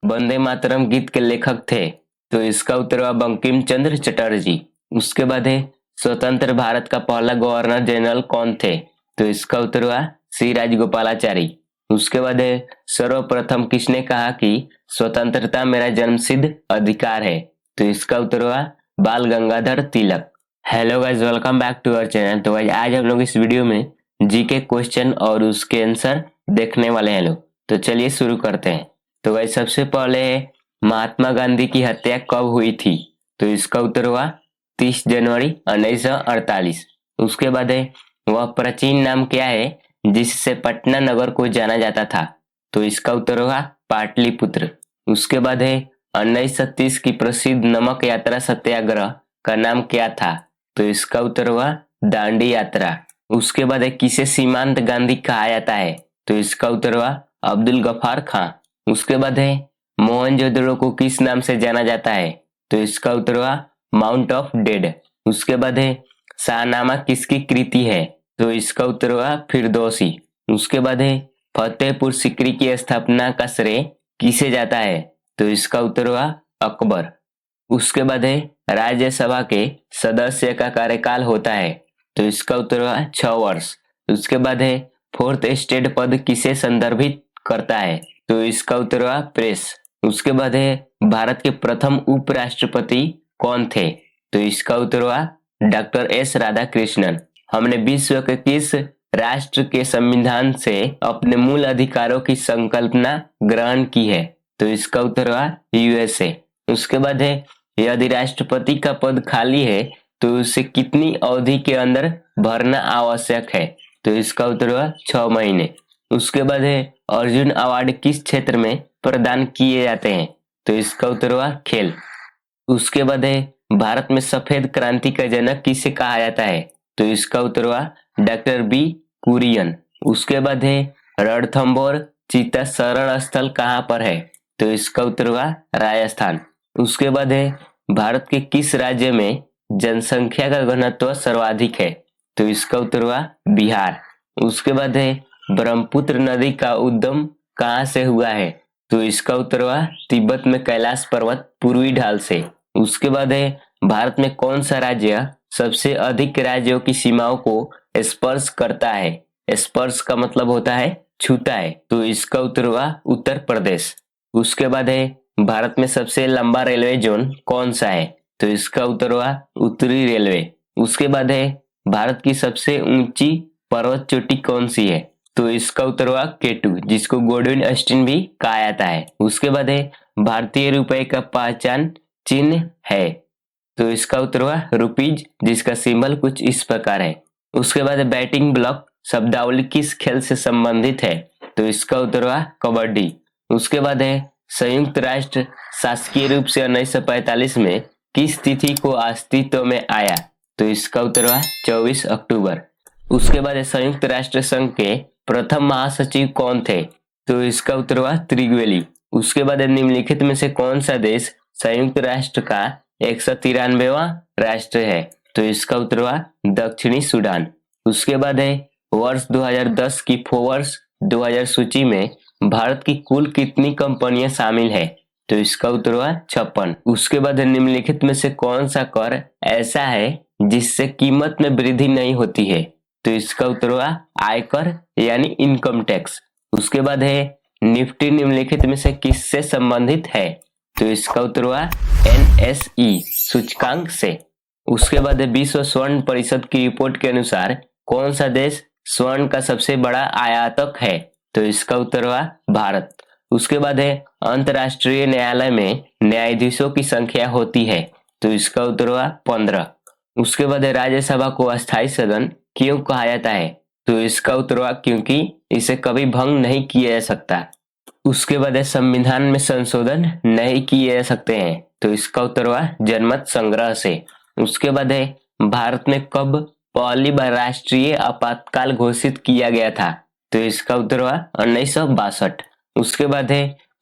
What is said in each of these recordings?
वंदे मातरम गीत के लेखक थे? तो इसका उत्तर हुआ बंकिम चंद्र चटर्जी। उसके बाद है स्वतंत्र भारत का पहला गवर्नर जनरल कौन थे? तो इसका उत्तर हुआ सी राजगोपालाचारी। उसके बाद है सर्वप्रथम किसने कहा कि स्वतंत्रता मेरा जन्मसिद्ध अधिकार है? तो इसका उत्तर हुआ Bal Gangadhar Tilak. Hello guys, welcome back to our channel. तो गाइस आज हम लोग इस वीडियो में जीके क्वेश्चन और उसके आंसर देखने वाले हैं लोग। तो चलिए शुरू करते हैं। तो गाइस सबसे पहले महात्मा गांधी की हत्या कब हुई थी? तो इसका उत्तर हुआ 30 जनवरी 1948। उसके बाद है वह प्राचीन नाम क्या है जिससे पटना नगर को जाना जाता था? तो इसका उत्तर होगा पाटलिपुत्र। उसके बाद है 1930 की प्रसिद्ध नमक यात्रा सत्याग्रह का नाम क्या था? तो इसका उत्तर हुआ दांडी यात्रा। उसके बाद है किसे सीमांत गांधी कहा जाता है? तो इसका उत्तर हुआ अब्दुल गफार खां। उसके बाद है मोहनजोदड़ो को किस नाम से जाना जाता है? तो इसका उत्तर हुआ माउंट ऑफ डेड। उसके बाद है शाहनामा किसकी कृति है? तो इसका उत्तर हुआ फिरदौसी। उसके बाद है फतेहपुर सीकरी की स्थापना का श्रेय किसे जाता है? तो इसका उत्तर हुआ अकबर। उसके बाद है राज्यसभा के सदस्य का कार्यकाल होता है? तो इसका उत्तर हुआ 6 वर्ष। उसके बाद है फोर्थ एस्टेट पद किसे संदर्भित करता है? तो इसका उत्तर हुआ प्रेस। उसके बाद है भारत के प्रथम उपराष्ट्रपति कौन थे? तो इसका उत्तर हुआ डॉक्टर एस राधाकृष्णन। हमने विश्व के किस राष्ट्र के संविधान से अपने मूल अधिकारों की संकल्पना ग्रहण की है? तो इसका उत्तर हुआ यूएसए। उसके बाद है यदि राष्ट्रपति का पद खाली है तो उसे कितनी अवधि के अंदर भरना आवश्यक है? तो इसका उत्तर हुआ 6 महीने। उसके बाद है अर्जुन अवार्ड किस क्षेत्र में प्रदान किए जाते हैं? तो इसका उत्तर हुआ खेल। उसके बाद है भारत में सफेद क्रांति का जनक किसे कहा जाता है? तो इसका उत्तर हुआ डॉक्टर बी कुरियन। उसके बाद है रणथंभौर चीता शरण स्थल कहाँ पर है? तो इसका उत्तर हुआ राजस्थान। उसके बाद है भारत के किस राज्य में जनसंख्या का घनत्व सर्वाधिक है? तो इसका उत्तर हुआ बिहार। उसके बाद है ब्रह्मपुत्र नदी का उद्गम कहाँ से हुआ है? तो इसका उत्तर हुआ तिब्बत में कैलाश पर्वत पूर्वी ढाल से। उसके बाद है भारत में कौन सा राज्य सबसे अधिक राज्यों की सीमाओं को स्पर्श करता है? स्पर्श का मतलब होता है छूता है। तो इसका उत्तर हुआ उत्तर प्रदेश। उसके बाद है भारत में सबसे लंबा रेलवे जोन कौन सा है? तो इसका उत्तर हुआ उत्तरी रेलवे। उसके बाद है भारत की सबसे ऊंची पर्वत चोटी कौन सी है? तो इसका उत्तर हुआ केटू, जिसको गोल्डन अस्टिन भी कहा जाता है। उसके बाद है भारतीय रुपए का पहचान चिन्ह है? तो इसका उत्तर हुआ रुपीज, जिसका सिंबल कुछ इस प्रकार है। उसके बाद बैटिंग ब्लॉक शब्दावली किस खेल से संबंधित है? तो इसका उत्तर हुआ कबड्डी। उसके बाद है संयुक्त राष्ट्र शासकीय रूप से 1945 में किस तिथि को अस्तित्व में आया? तो इसका उत्तर हुआ 24 अक्टूबर। उसके बाद संयुक्त राष्ट्र संघ के प्रथम महासचिव कौन थे? तो इसका उत्तर हुआ त्रिवेली। उसके बाद निम्नलिखित में से कौन सा देश संयुक्त राष्ट्र का 193वां राष्ट्र है? तो इसका उत्तर हुआ दक्षिणी सूडान। उसके बाद है वर्ष 2010 की फोर्ब्स 2000 सूची में भारत की कुल कितनी कंपनियां शामिल है? तो इसका उत्तर हुआ 56। उसके बाद निम्नलिखित में से कौन सा कर ऐसा है जिससे कीमत में वृद्धि नहीं होती है? तो इसका उत्तर हुआ आयकर यानी इनकम टैक्स। उसके बाद है निफ्टी निम्नलिखित में से किससे संबंधित है? तो इसका उत्तर हुआ एनएसई सूचकांक से। उसके बाद विश्व स्वर्ण परिषद की रिपोर्ट के अनुसार कौन सा देश स्वर्ण का सबसे बड़ा आयातक है? तो इसका उत्तर हुआ भारत। उसके बाद है अंतर्राष्ट्रीय न्यायालय में न्यायाधीशों की संख्या होती है? तो इसका उत्तर हुआ 15। उसके बाद राज्यसभा को अस्थायी सदन क्यों कहा जाता है? तो इसका उत्तर हुआ क्योंकि इसे कभी भंग नहीं किया जा सकता। उसके बाद संविधान में संशोधन नहीं किए जा सकते हैं? तो इसका उत्तर हुआ जनमत संग्रह से। उसके बाद भारत में कब पहली बार राष्ट्रीय आपातकाल घोषित किया गया था? तो इसका उत्तर हुआ 1962। उसके बाद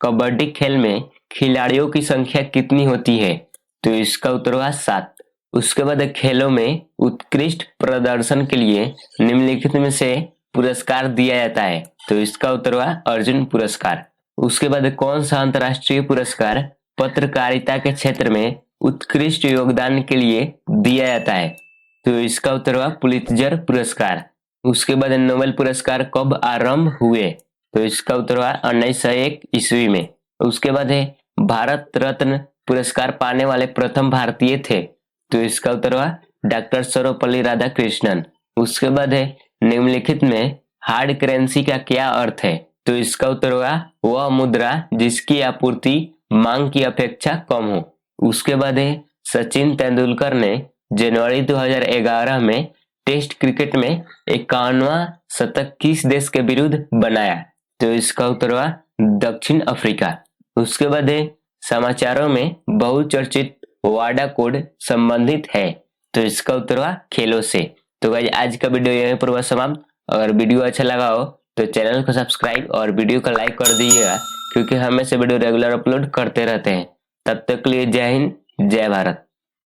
कबड्डी खेल में खिलाड़ियों की संख्या कितनी होती है? तो इसका उत्तर हुआ 7। उसके बाद खेलों में उत्कृष्ट प्रदर्शन के लिए निम्नलिखित में से पुरस्कार दिया जाता है? तो इसका उत्तर हुआ अर्जुन पुरस्कार। उसके बाद कौन सा अंतर्राष्ट्रीय पुरस्कार पत्रकारिता के क्षेत्र में उत्कृष्ट योगदान के लिए दिया जाता है? तो इसका उत्तर हुआ पुलित्जर पुरस्कार। उसके बाद नोबेल पुरस्कार कब आरंभ हुए? तो इसका उत्तर हुआ 1901 ईस्वी में। उसके बाद है भारत रत्न पुरस्कार पाने वाले प्रथम भारतीय थे? तो इसका उत्तर हुआ डॉक्टर सर्वपल्ली राधाकृष्णन। उसके बाद है निम्नलिखित में हार्ड करेंसी का क्या अर्थ है? तो इसका उत्तर होगा वह मुद्रा जिसकी आपूर्ति मांग की अपेक्षा कम हो। उसके बाद है सचिन तेंदुलकर ने जनवरी 2011 में टेस्ट क्रिकेट में 51वां शतक किस देश के विरुद्ध बनाया? तो इसका उत्तर हुआ दक्षिण अफ्रीका। उसके बाद है समाचारों में बहुचर्चित वाडा कोड संबंधित है? तो इसका उत्तर हुआ खेलों से। तो गाइस आज का वीडियो यहीं पर हुआ समाप्त। अगर वीडियो अच्छा लगा हो तो चैनल को सब्सक्राइब और वीडियो को लाइक कर दीजिएगा, क्योंकि हम ऐसे वीडियो रेगुलर अपलोड करते रहते हैं। तब तक के लिए जय हिंद, जय भारत।